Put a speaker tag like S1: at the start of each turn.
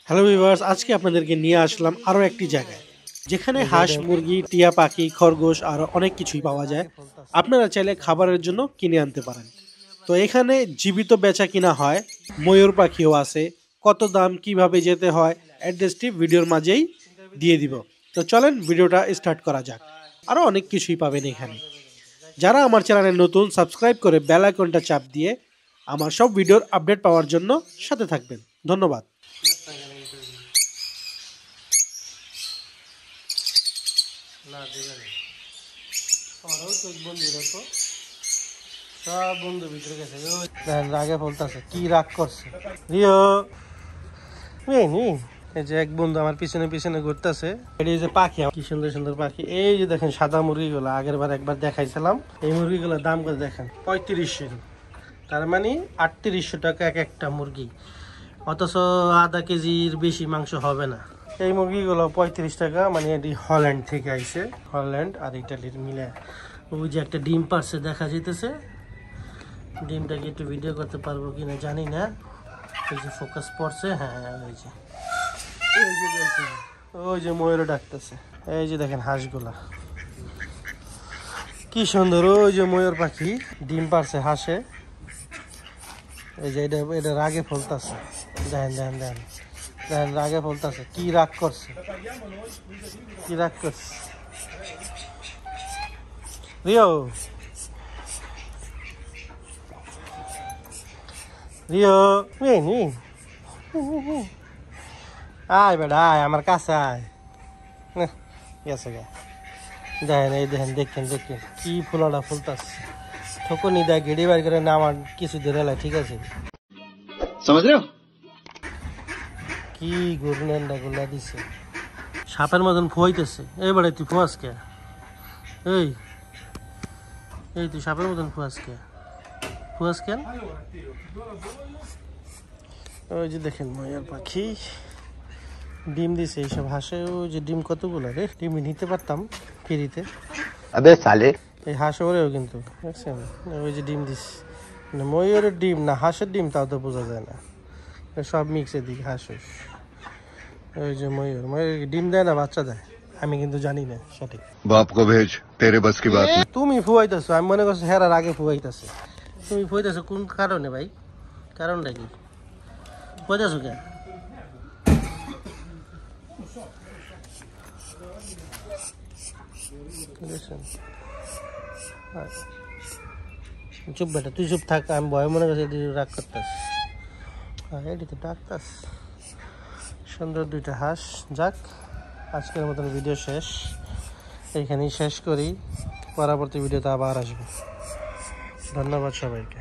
S1: Hello viewers, আজকে আপনাদেরকে নিয়ে আসলাম আরও একটি জায়গায় যেখানে হাঁস, মুরগি, টিয়া পাখি, খরগোশ আর অনেক কিছুই পাওয়া যায়। আপনারা চাইলে খাবারের জন্য কিনে আনতে পারেন। তো এখানে জীবিত বেচা কিনা হয়, ময়ূর পাখিও আছে। কত দাম, কিভাবে যেতে হয়, অ্যাড্রেসটি ভিডিওর মাঝেই দিয়ে দিব। তো চলেন ভিডিওটা স্টার্ট করা যাক। আরও অনেক কিছুই পাবেন এখানে। যারা আমার চ্যানেলে নতুন, সাবস্ক্রাইব করে বেল আইকনটা চাপ দিয়ে আমার সব ভিডিওর আপডেট পাওয়ার জন্য সাথে থাকবেন। ধন্যবাদ।
S2: না দেবেন আমারও তো বন্ধু রাখো, সব বন্ধু ভিতরে গেছে। রাগে বলতেছে, কি রাগ করছে রিও? এই যে এক বন্ধু আমার পিছনে পিছনে ঘুরতেছে। এই যে পাখি, কি সুন্দর সুন্দর পাখি। এই যে দেখেন সাদা মুরগিগুলো, আগের বার একবার দেখাইছিলাম। এই মুরগিগুলোর দাম করে দেখেন 3500, তার মানে 3800 টাকা এক একটা মুরগি, অথচ আধা কেজির বেশি মাংস হবে না। এই মুরগিগুলো 35 টাকা, মানে এটি হল্যান্ড থেকে আইছে, হল্যান্ড আর ইটালির মিলে। ওই যে একটা ডিম পারছে দেখা যেতেছে, ডিমটাকে একটু ভিডিও করতে পারবো কিনা জানি না। এই যে ফোকাস পড়ছে, হ্যাঁ ওই যে ময়ূর ডাকতেছে। এই যে দেখেন হাঁসগুলা কি সুন্দর, ওই যে ময়ূর পাখি ডিম পারছে হাঁসে। এই যে এটা রাগে ফলতেছে, দেখেন দেখেন দেখেন দেখেন রাগে ফলতেছে। কি রাগ করছে, কি রাগ করছে রিও? রিও আয় বেটা আয়, আমার কাছে আয়। গেছে গে, দেখেন এই দেখেন, দেখেন দেখেন কি ফুলাটা ফুলতাছে। ঠকুনি দেয় গেড়ি বার করে না, আমার কিছু ধরে লাই, ঠিক আছে? কি গুরনেন্ডা গুলা দিছে, সাপের মতন ফুয়াইতেছে। এবারে তুই ফুয়াস কে? এই এই তুই সাপের মতন ফুয়াস কে? ফুয়াস কেন? ওই যে দেখেন ময়ূর পাখি ডিম দিছে, এইসব হাঁসে। ওই যে ডিম কতগুলো রে, ডিম নিতে পারতাম ফ্রিতে।
S3: আবে সালে,
S2: এই হাঁস ওরেও কিন্তু দেখছেন, ওই যে ডিম দিস, ময়ূরের ডিম না হাঁসের ডিম তাও তো বোঝা যায় না, সব মিক্সের দিকে হাঁস। ওই যে ময়ূর, ময়ূর ডিম দেয় না বাচ্চা দেয়, আমি কিন্তু জানি না সঠিক।
S3: বাপ কো ভেজ, তেরে বাস কি বাত।
S2: তুমি ফুয়াইতেছো, আমি মনে করছি হেরার আগে ফুয়াইতেছে। তুমি ফুয়াইতেছো কোন কারণে ভাই? কারণটা কি ফুয়াইতেছো কে? চুপ বেটা, তুই চুপ থাক, আমি ভয় মনে করছি রাগ করতেস। এটি তো ডাকতাস। সুন্দর দুইটা হাঁস। যাক, আজকের মতন ভিডিও শেষ, এইখানেই শেষ করি। পরবর্তী ভিডিওতে আবার আসবো। ধন্যবাদ সবাইকে।